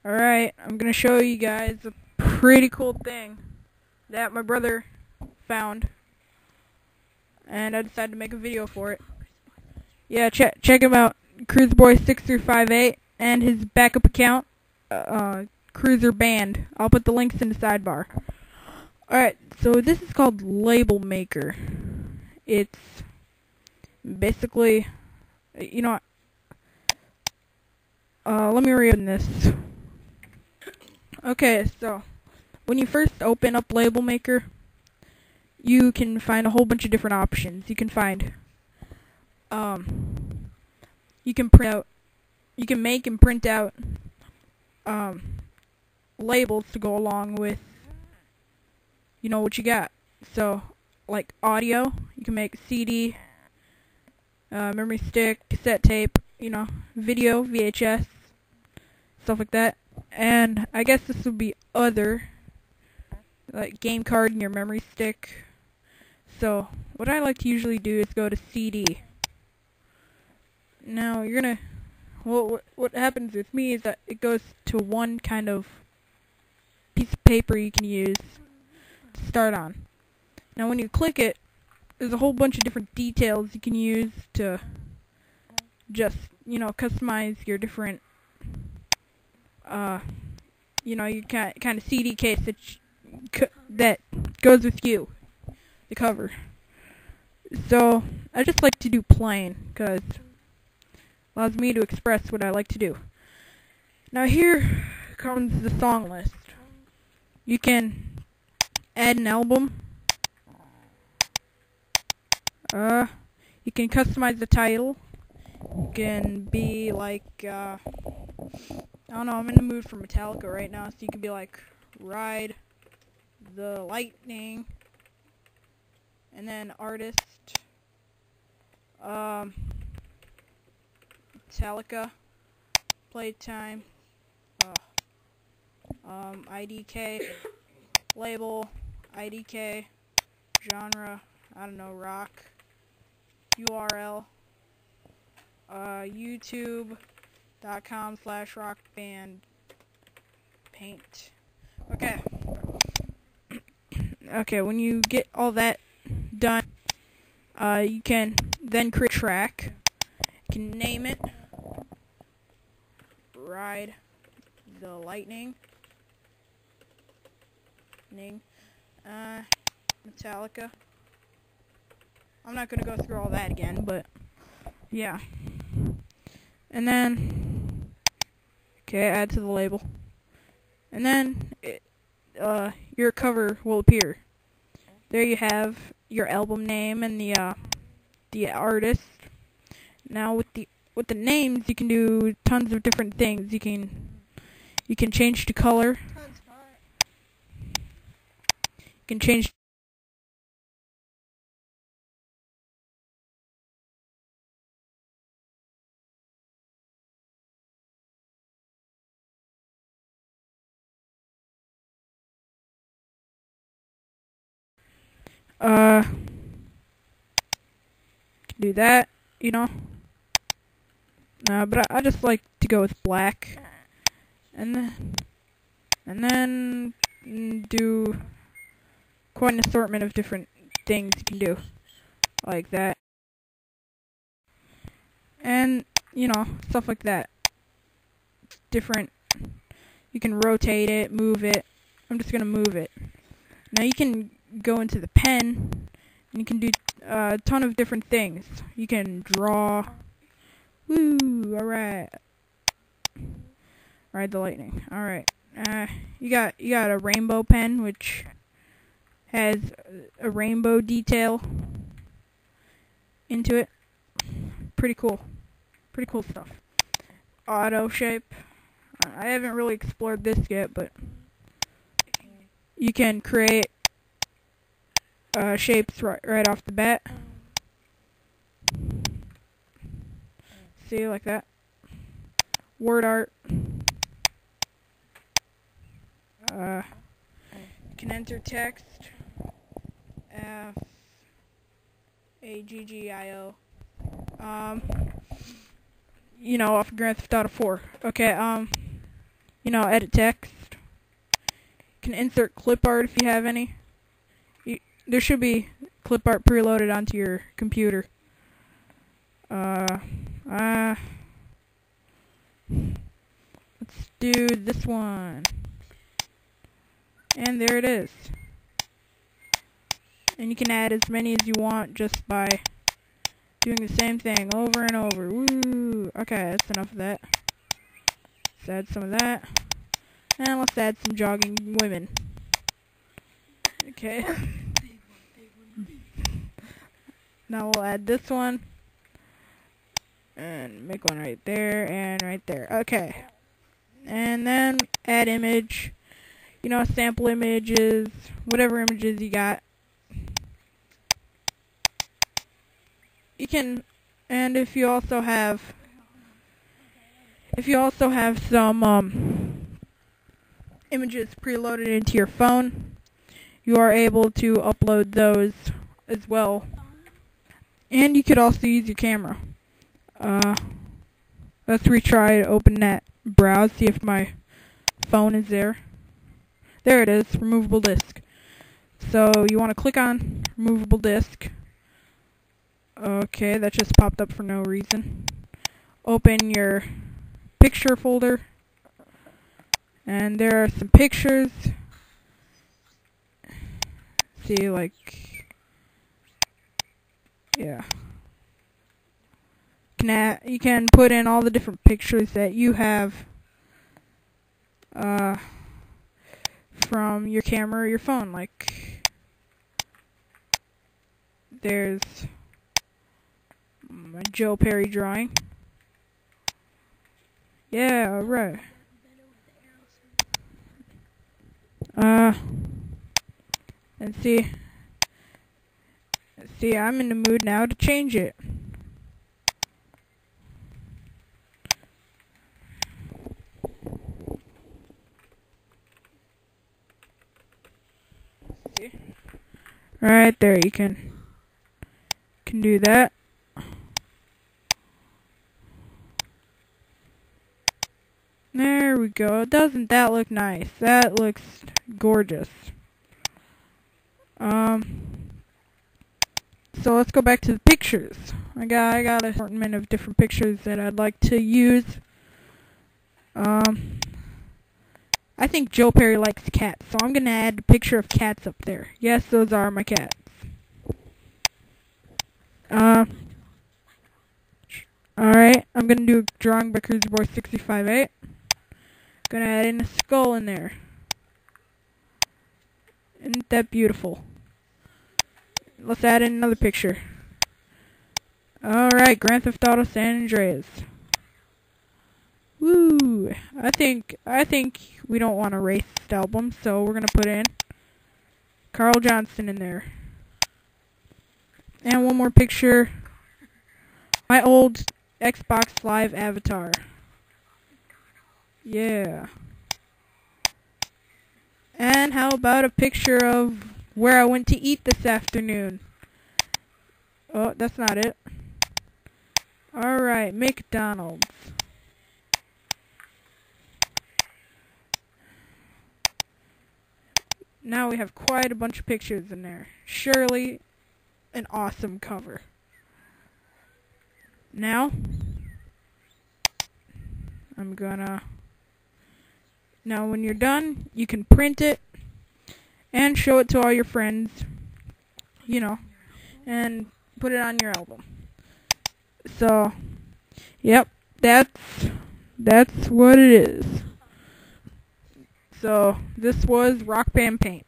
Alright, I'm gonna show you guys a pretty cool thing that my brother found, and I decided to make a video for it. Yeah, check him out, CruiserBoy6358, and his backup account, Cruiser Band. I'll put the links in the sidebar. Alright, so this is called LabelMaker. It's basically, let me reopen this. Okay, so when you first open up LabelMaker, you can find a whole bunch of different options. You can find, you can make and print out labels to go along with, what you got. So, like audio, you can make CD, memory stick, cassette tape, video, VHS, stuff like that. And I guess this would be other, like game card and your memory stick. So what I like to usually do is go to CD. Now you're gonna, what happens with me is that it goes to one kind of piece of paper you can use to start on. Now when you click it, there's a whole bunch of different details you can use to just, customize your different, your kind of CD case that goes with you, the cover. So I just like to do plain because it allows me to express what I like to do. Now here comes the song list. You can add an album. You can customize the title. You can be like, I don't know, I'm in the mood for Metallica right now, so you can be like, Ride the Lightning, and then artist, Metallica, playtime, IDK, label, IDK, genre, I don't know, rock, URL, youtube.com/rockbandpaint. Okay. Okay, when you get all that done, you can then create a track. You can name it Ride the Lightning. Metallica. I'm not gonna go through all that again, but yeah. And then, okay, add to the label. And then, your cover will appear. There you have your album name and the artist. Now with the names, you can do tons of different things. You can change the color. You can change do that, but I just like to go with black, and then do quite an assortment of different things you can do, like that, and stuff like that. Different. You can rotate it, move it. I'm just gonna move it. Now you can go into the pen, and you can do a ton of different things. You can draw. Woo! Alright. Ride the Lightning. Alright. You got a rainbow pen, which has a rainbow detail into it. Pretty cool. Pretty cool stuff. Auto shape. I haven't really explored this yet, but you can create shapes right off the bat. See, like that. Word art. You can enter text. F-A-G-G-I-O. Off Grand Theft Auto 4. Okay, edit text. You can insert clip art if you have any. There should be clip art preloaded onto your computer. Let's do this one. And there it is. And you can add as many as you want just by doing the same thing over and over. Woo! Okay, that's enough of that. Let's add some of that. And let's add some jogging women. Okay. Now we'll add this one. And make one right there and right there. Okay. And then add image. Sample images. Whatever images you got. You can, and if you also have some images preloaded into your phone, you are able to upload those as well. And you could also use your camera. Let's retry to open that browse, see if my phone is there. There it is, removable disk. So you want to click on removable disk. Okay, that just popped up for no reason. Open your picture folder. And there are some pictures. See, yeah. You can put in all the different pictures that you have from your camera or your phone. There's my Joe Perry drawing. Yeah, right. And see, I'm in the mood now to change it. See? Right there, you can do that. There we go. Doesn't that look nice? That looks gorgeous. So let's go back to the pictures. I got an assortment of different pictures that I'd like to use. I think Joe Perry likes cats, so I'm gonna add a picture of cats up there. Yes, those are my cats. Alright, I'm gonna do a drawing by CruiserBoy658. Gonna add in a skull in there. Isn't that beautiful? Let's add in another picture. Alright, Grand Theft Auto San Andreas. Woo! I think we don't want a racist album, so we're gonna put in Carl Johnson in there. And one more picture. My old Xbox Live avatar. Yeah. And how about a picture of where I went to eat this afternoon? Oh, that's not it. Alright, McDonald's. Now we have quite a bunch of pictures in there. Surely an awesome cover. Now, now when you're done, you can print it and show it to all your friends, and put it on your album. So, yep, that's what it is. So, this was Rock Band Paint.